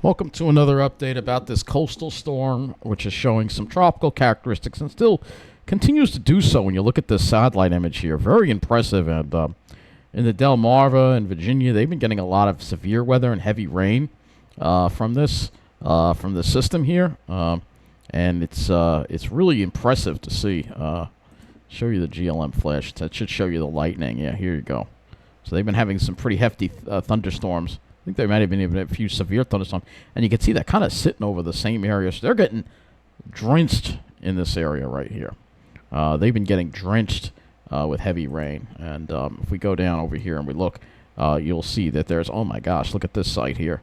Welcome to another update about this coastal storm, which is showing some tropical characteristics and still continues to do so when you look at this satellite image here. Very impressive. And in the Delmarva and Virginia, they've been getting a lot of severe weather and heavy rain from the system here. And it's really impressive to see. Show you the GLM flash. That should show you the lightning. Yeah, here you go. So they've been having some pretty hefty thunderstorms. I think there might have been even a few severe thunderstorms. And you can see that kind of sitting over the same area. So they're getting drenched in this area right here. They've been getting drenched with heavy rain. And if we go down over here and we look, you'll see that there's, oh my gosh, look at this site here.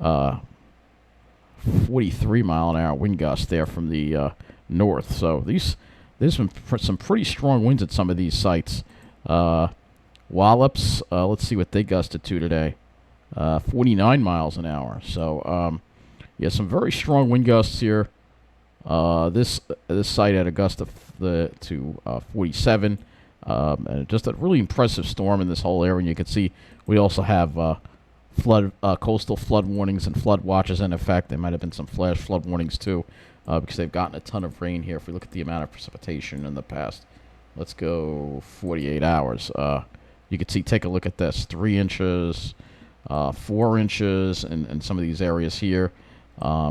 43-mile-an-hour wind gusts there from the north. So there's been some pretty strong winds at some of these sites. Wallops, let's see what they gusted to today. 49 miles an hour. So, yeah, some very strong wind gusts here. This site had a gust of 47, and just a really impressive storm in this whole area. And you can see we also have coastal flood warnings and flood watches in effect. There might have been some flash flood warnings too, because they've gotten a ton of rain here. If we look at the amount of precipitation in the past, let's go 48 hours. You can see, take a look at this, 3 inches. 4 inches in some of these areas here.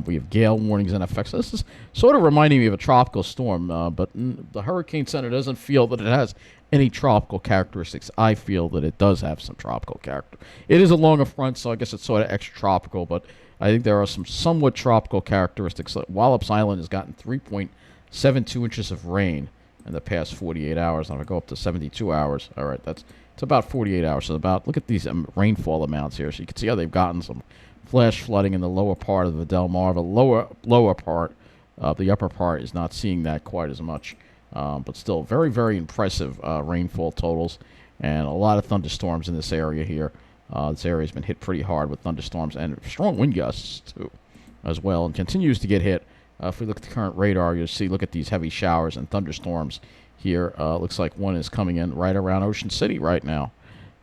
We have gale warnings in effect. So this is sort of reminding me of a tropical storm, but the Hurricane Center doesn't feel that it has any tropical characteristics. I feel that it does have some tropical character. It is along a front, so I guess it's sort of extra tropical, but I think there are some somewhat tropical characteristics. Like Wallops Island has gotten 3.72 inches of rain in the past 48 hours. And if I go up to 72 hours, all right, it's about 48 hours. So look at these rainfall amounts here. So you can see how they've gotten some flash flooding in the lower part of the Delmarva. Lower part, the upper part is not seeing that quite as much. But still, very, very impressive rainfall totals. And a lot of thunderstorms in this area here. This area has been hit pretty hard with thunderstorms and strong wind gusts, too, as well. And continues to get hit. If we look at the current radar, you'll see, look at these heavy showers and thunderstorms here. Looks like one is coming in right around Ocean City right now.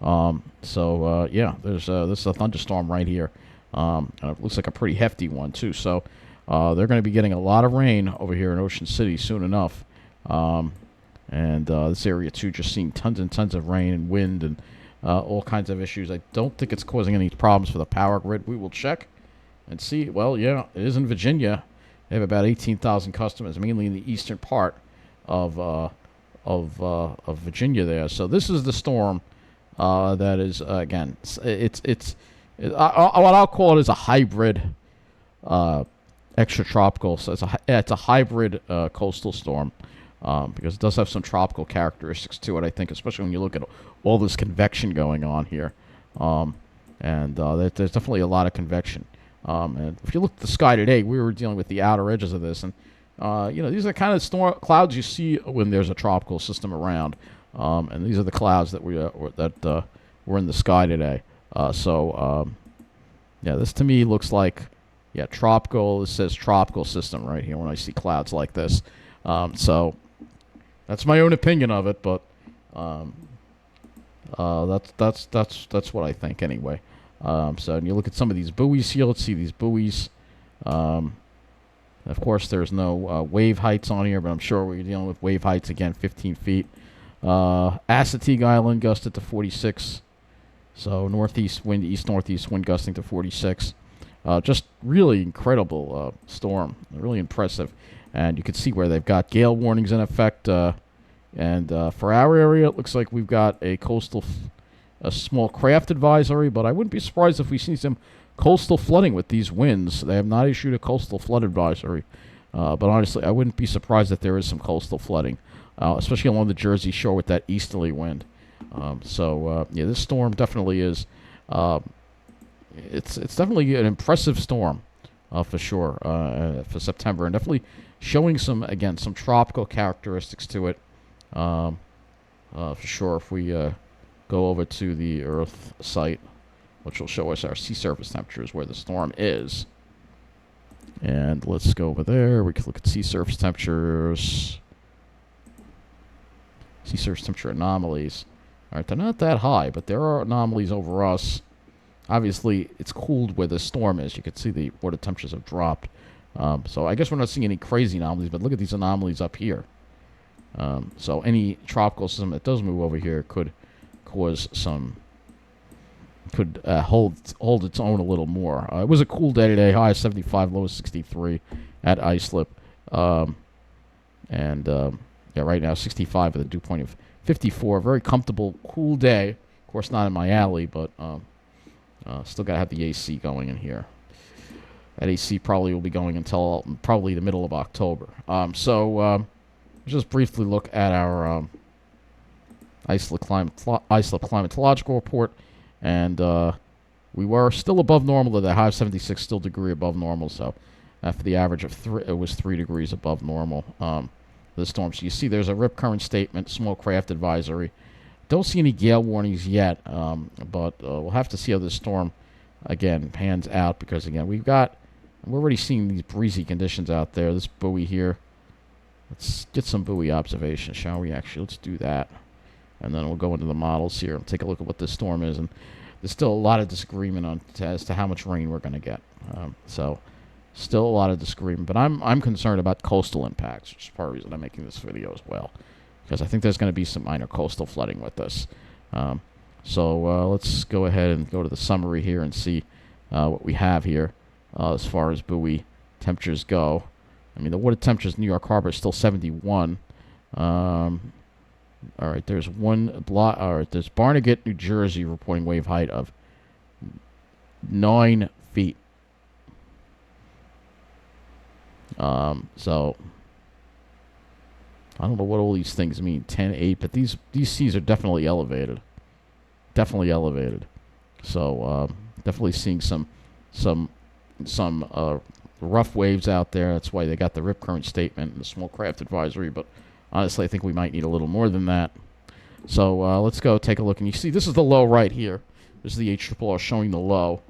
Yeah, this is a thunderstorm right here. And it looks like a pretty hefty one, too. So they're going to be getting a lot of rain over here in Ocean City soon enough. This area, too, just seeing tons and tons of rain and wind and all kinds of issues. I don't think it's causing any problems for the power grid. We will check and see. Well, yeah, it is in Virginia. They have about 18,000 customers, mainly in the eastern part of Virginia there. So this is the storm that is, again, what I'll call it is a hybrid extratropical. So it's a hybrid coastal storm because it does have some tropical characteristics to it, I think, especially when you look at all this convection going on here. There's definitely a lot of convection. And if you look at the sky today, we were dealing with the outer edges of this, and these are the kind of clouds you see when there's a tropical system around, and these are the clouds that were in the sky today. This to me looks like tropical. It says tropical system right here when I see clouds like this. So that's my own opinion of it, but that's what I think anyway. So when you look at some of these buoys here, let's see these buoys. Of course, there's no wave heights on here, but I'm sure we're dealing with wave heights again, 15 feet. Assateague Island gusted to 46. So northeast wind, east-northeast wind gusting to 46. Just really incredible storm, really impressive. And you can see where they've got gale warnings in effect. For our area, it looks like we've got a small craft advisory, but I wouldn't be surprised if we see some coastal flooding with these winds. They have not issued a coastal flood advisory, but honestly, I wouldn't be surprised if there is some coastal flooding, especially along the Jersey Shore with that easterly wind. This storm definitely is. It's definitely an impressive storm, for sure, for September, and definitely showing some tropical characteristics to it, for sure. If we go over to the Earth site, which will show us our sea surface temperatures where the storm is. And let's go over there. We can look at sea surface temperatures. Sea surface temperature anomalies. All right, they're not that high, but there are anomalies over us. obviously it's cooled where the storm is. You can see the water temperatures have dropped. So I guess we're not seeing any crazy anomalies, but look at these anomalies up here. So any tropical system that does move over here could cause some, could hold its own a little more. It was a cool day today. High 75, low 63 at Islip. Yeah, right now 65 with a dew point of 54. Very comfortable, cool day. Of course, not in my alley, but still got to have the AC going in here. That AC probably will be going until probably the middle of October. Just briefly look at our Islip climatological report, and we were still above normal. The high of 76, still degree above normal. So for the average of 3, it was 3 degrees above normal. The storm. So you see, there's a rip current statement, small craft advisory. Don't see any gale warnings yet, but we'll have to see how this storm again pans out, because again we're already seeing these breezy conditions out there. This buoy here. Let's get some buoy observation, shall we? Actually, let's do that, and then we'll go into the models here and take a look at what this storm is. And there's still a lot of disagreement as to how much rain we're going to get. So still a lot of disagreement, but I'm concerned about coastal impacts, which is part of the reason I'm making this video as well, because I think there's going to be some minor coastal flooding with this. Let's go ahead and go to the summary here and see what we have here as far as buoy temperatures go. I mean, the water temperatures in New York Harbor is still 71. All right, there's there's Barnegat, New Jersey, reporting wave height of 9 feet. So I don't know what all these things mean, 10, 8, but these seas are definitely elevated. Definitely elevated. So definitely seeing some rough waves out there. That's why they got the rip current statement and the small craft advisory, but honestly I think we might need a little more than that. So let's go take a look, and you see this is the low right here. This is the HRRR showing the low.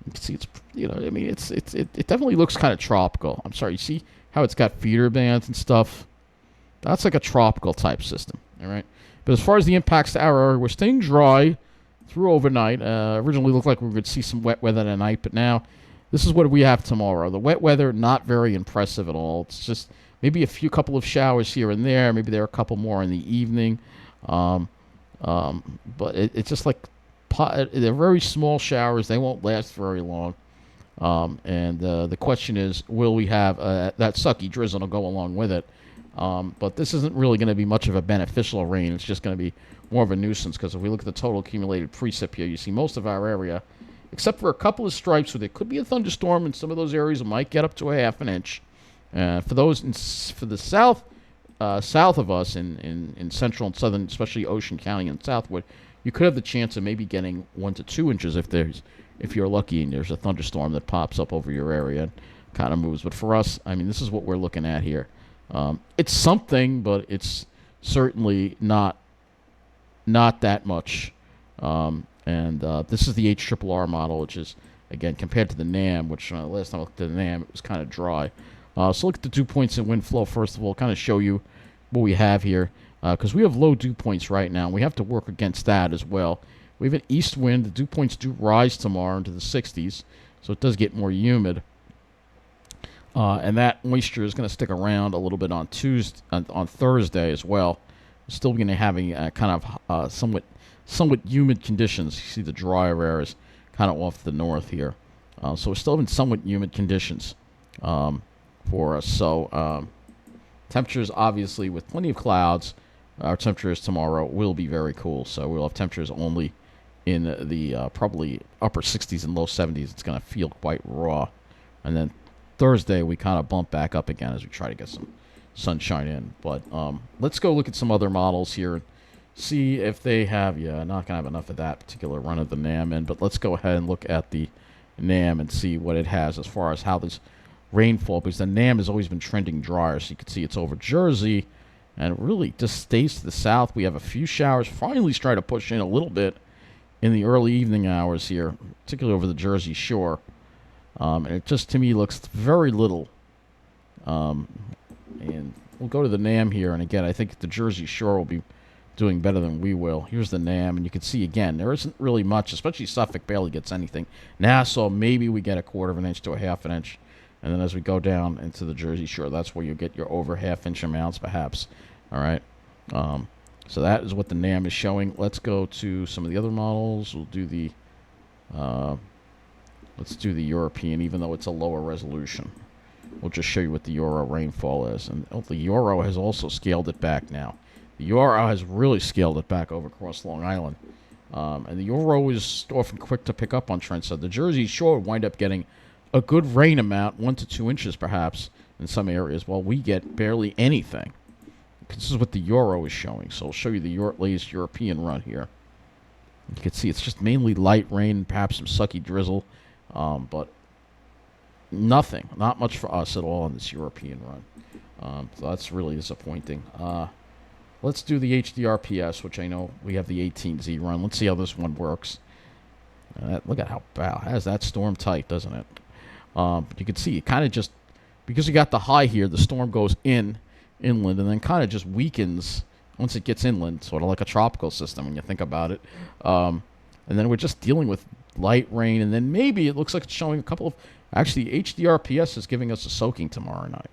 You can see it's, I mean, it definitely looks kind of tropical. I'm sorry, you see how it's got feeder bands and stuff? That's like a tropical type system, all right? But as far as the impacts to our area, we're staying dry through overnight. Originally looked like we were going to see some wet weather tonight, but now this is what we have tomorrow. The wet weather, not very impressive at all. It's just maybe a couple of showers here and there. Maybe there are a couple more in the evening. But it's just like they're very small showers. They won't last very long. The question is, will we have that sucky drizzle to go along with it? But this isn't really going to be much of a beneficial rain. It's just going to be more of a nuisance, because if we look at the total accumulated precip here, you see most of our area, except for a couple of stripes where there could be a thunderstorm in some of those areas, it might get up to a half an inch. For the south of us in central and southern, especially Ocean County and Southwood, you could have the chance of maybe getting 1 to 2 inches if you're lucky and there's a thunderstorm that pops up over your area and kind of moves. But for us, I mean, this is what we're looking at here. It's something, but it's certainly not that much. This is the HRRR model, which is, again, compared to the NAM, which last time I looked at the NAM, it was kind of dry. So look at the dew points and wind flow, first of all, kind of show you what we have here. Because we have low dew points right now, and we have to work against that as well. We have an east wind. The dew points do rise tomorrow into the 60s, so it does get more humid. And that moisture is going to stick around a little bit on Thursday as well. We're still going to having kind of somewhat humid conditions. You see the drier air is kind of off the north here. So we're still having somewhat humid conditions for us. So temperatures, obviously, with plenty of clouds, our temperatures tomorrow will be very cool. So we'll have temperatures only in the probably upper 60s and low 70s. It's going to feel quite raw. And then Thursday, we kind of bump back up again as we try to get some sunshine in. But let's go look at some other models here and see if they have, not going to have enough of that particular run of the NAM in, but let's go ahead and look at the NAM and see what it has as far as how this rainfall, because the NAM has always been trending drier. So you can see it's over Jersey, and it really just stays to the south. We have a few showers, finally try to push in a little bit in the early evening hours here, particularly over the Jersey shore. And it just, to me, looks very little. And we'll go to the NAM here, and again, I think the Jersey shore will be doing better than we will. Here's the NAM, and you can see again there isn't really much, especially Suffolk barely gets anything. Nassau, maybe we get a quarter of an inch to a half an inch, and then as we go down into the Jersey Shore, that's where you get your over half-inch amounts, perhaps. All right. So that is what the NAM is showing. Let's go to some of the other models. We'll do the let's do the European, even though it's a lower resolution. We'll just show you what the Euro rainfall is. And the Euro has also scaled it back now. The Euro has really scaled it back over across Long Island. And the Euro is often quick to pick up on trends. So the Jersey Shore wind up getting a good rain amount, 1 to 2 inches perhaps, in some areas, while we get barely anything. This is what the Euro is showing. So I'll show you the latest European run here. You can see it's just mainly light rain, perhaps some sucky drizzle, but nothing, not much for us at all on this European run. So that's really disappointing. Let's do the HDRPS, which I know we have the 18Z run. Let's see how this one works. Look at how bad. Has that storm tight, doesn't it? You can see it kind of just, because you got the high here, the storm goes inland and then kind of just weakens once it gets inland, sort of like a tropical system when you think about it. And then we're just dealing with light rain, and then maybe it looks like it's showing a couple of... Actually, HDRPS is giving us a soaking tomorrow night.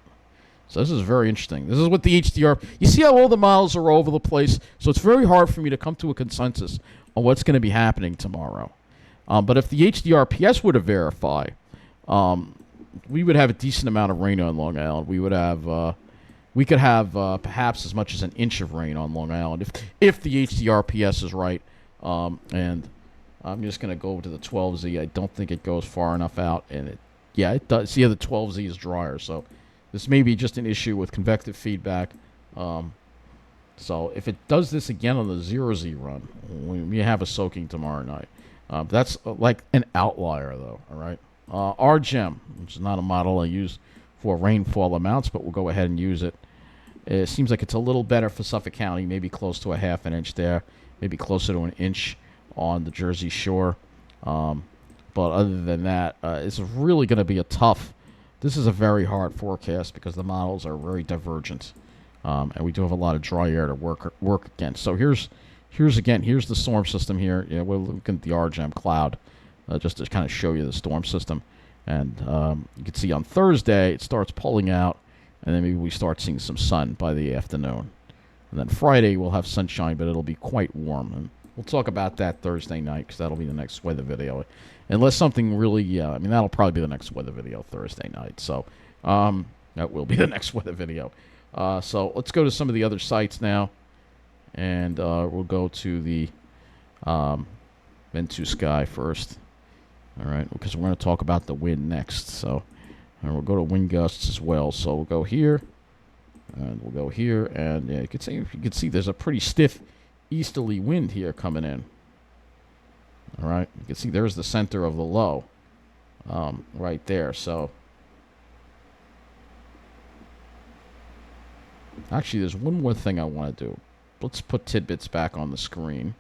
So this is very interesting. This is what the HDR... You see how all the models are all over the place? So it's very hard for me to come to a consensus on what's going to be happening tomorrow. But if the HDRPS were to verify, we would have a decent amount of rain on Long Island. We would have... we could have perhaps as much as an inch of rain on Long Island if the HDRPS is right. And I'm just going to go to the 12Z. I don't think it goes far enough out. And it does. See how the 12Z is drier. So this may be just an issue with convective feedback. So if it does this again on the 0Z run, we have a soaking tomorrow night. That's like an outlier, though. All right. RGEM, which is not a model I use for rainfall amounts, but we'll go ahead and use it. It seems like it's a little better for Suffolk County, maybe close to a half an inch there, maybe closer to an inch on the Jersey Shore. But other than that, it's really going to be a tough... This is a very hard forecast because the models are very divergent. And we do have a lot of dry air to work against. So here's the storm system here. Yeah, we're looking at the RGEM cloud just to kind of show you the storm system. And you can see on Thursday it starts pulling out, and then maybe we start seeing some sun by the afternoon. And then Friday we'll have sunshine, but it'll be quite warm. And we'll talk about that Thursday night because that'll be the next weather video. Unless something really, I mean, that'll probably be the next weather video Thursday night. So that will be the next weather video. So let's go to some of the other sites now. And we'll go to the Ventu Sky first. All right, because we're going to talk about the wind next. So, and we'll go to wind gusts as well. So we'll go here, and we'll go here, and yeah, you can see there's a pretty stiff easterly wind here coming in. All right, you can see there's the center of the low, right there. So, actually, there's one more thing I want to do. Let's put tidbits back on the screen.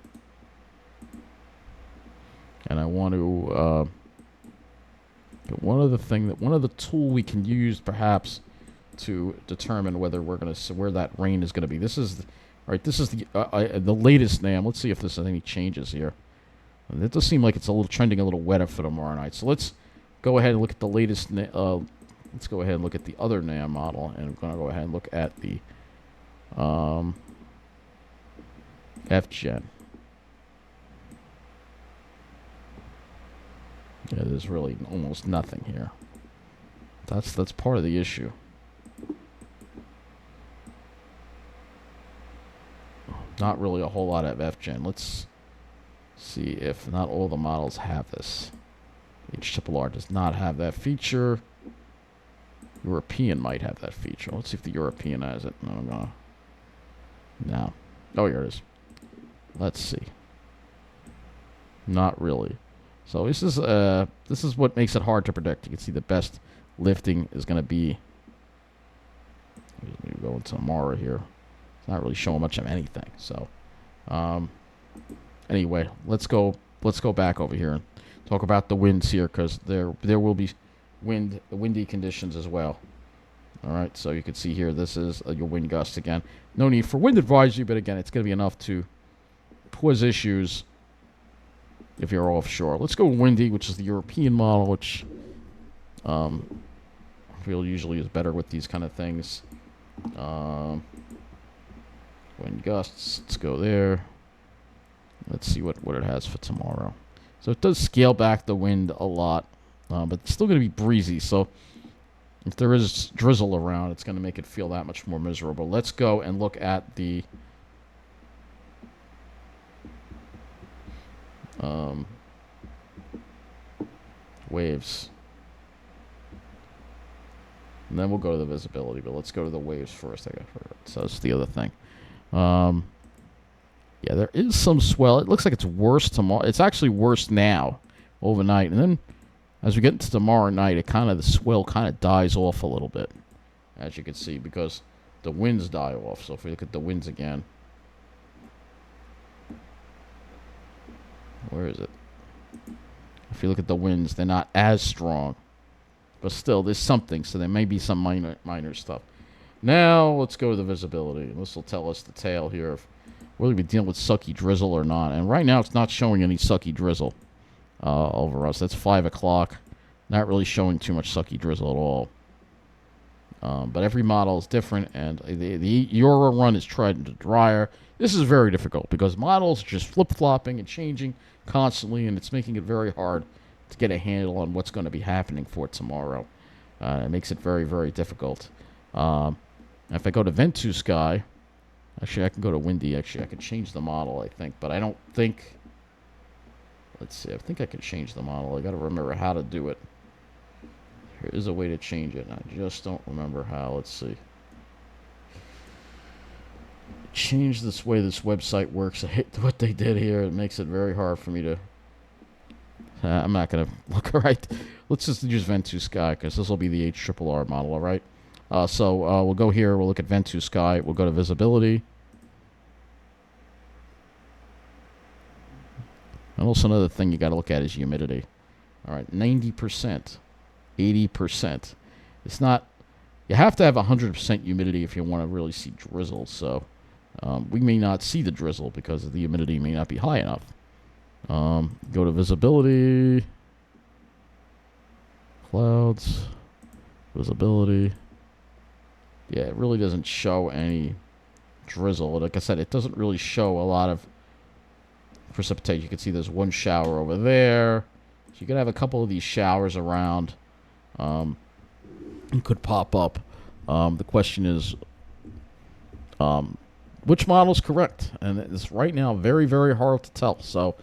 And I want to get one other tool we can use perhaps to determine whether we're going to where that rain is going to be. This is the latest NAM. Let's see if this has any changes here. It does seem like it's trending a little wetter for tomorrow night. So let's go ahead and look at the latest. Let's go ahead and look at the other NAM model, and we're going to go ahead and look at the FGen. Yeah, there's really almost nothing here. That's part of the issue. Not really a whole lot of FGen. Let's see if not all the models have this. HRRR does not have that feature. European might have that feature. Let's see if the European has it. No. Oh, here it is. Let's see. Not really. So this is what makes it hard to predict. You can see the best lifting is going to be. Let me go into Amara here. It's not really showing much of anything. So, anyway, let's go back over here and talk about the winds here because there will be windy conditions as well. All right, so you can see here, this is your wind gust again. No need for wind advisory, but again, it's going to be enough to cause issues if you're offshore. Let's go windy, which is the European model, which I feel usually is better with these kind of things. Wind gusts, let's go there. Let's see what it has for tomorrow. So it does scale back the wind a lot, but it's still going to be breezy. So if there is drizzle around, it's going to make it feel that much more miserable. Let's go and look at the waves. And then we'll go to the visibility, but let's go to the waves first. So that's the other thing. Yeah, there is some swell. It looks like it's worse tomorrow. It's actually worse now, overnight. And then as we get into tomorrow night, the swell kind of dies off a little bit, as you can see, because the winds die off. So if we look at the winds again, where is it? If you look at the winds, they're not as strong, but still, there's something. So there may be some minor stuff. Now let's go to the visibility. This will tell us the tale here of whether we dealing with sucky drizzle or not. And right now, it's not showing any sucky drizzle over us. That's 5 o'clock. Not really showing too much sucky drizzle at all. But every model is different, and the Euro run is tried into drier. This is very difficult because models are just flip-flopping and changing constantly, and it's making it very hard to get a handle on what's going to be happening for tomorrow. It makes it very, very difficult. If I go to Ventu Sky, actually, I can go to windy. Actually, I can change the model, I think, but I don't think. Let's see. I think I can change the model. I got to remember how to do it. There is a way to change it, and I just don't remember how. Let's see. Change this way this website works. I hate what they did here. It makes it very hard for me to. I'm not going to look right. Let's just use Ventu Sky because this will be the HRRR model, all right? So we'll go here. We'll look at Ventu Sky. We'll go to visibility. And also another thing you got to look at is humidity. All right, 90%, 80%. It's not. You have to have 100% humidity if you want to really see drizzle. So we may not see the drizzle because the humidity may not be high enough. Go to visibility. Clouds. Visibility. Yeah, it really doesn't show any drizzle. Like I said, it doesn't really show a lot of precipitation. You can see there's one shower over there. So you could have a couple of these showers around. It could pop up. The question is, which model is correct? And it's right now very, very hard to tell. So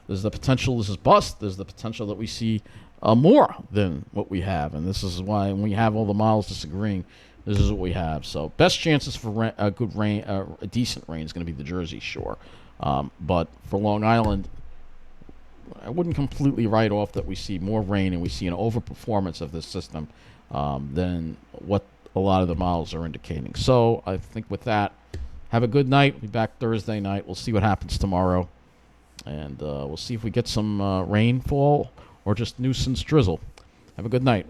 there's the potential this is bust. There's the potential that we see more than what we have. And this is why when we have all the models disagreeing, this is what we have. So best chances for a good rain, a decent rain is going to be the Jersey Shore. But for Long Island, I wouldn't completely write off that we see more rain and we see an overperformance of this system than what a lot of the models are indicating. So I think with that, have a good night. We'll be back Thursday night. We'll see what happens tomorrow. And we'll see if we get some rainfall or just nuisance drizzle. Have a good night.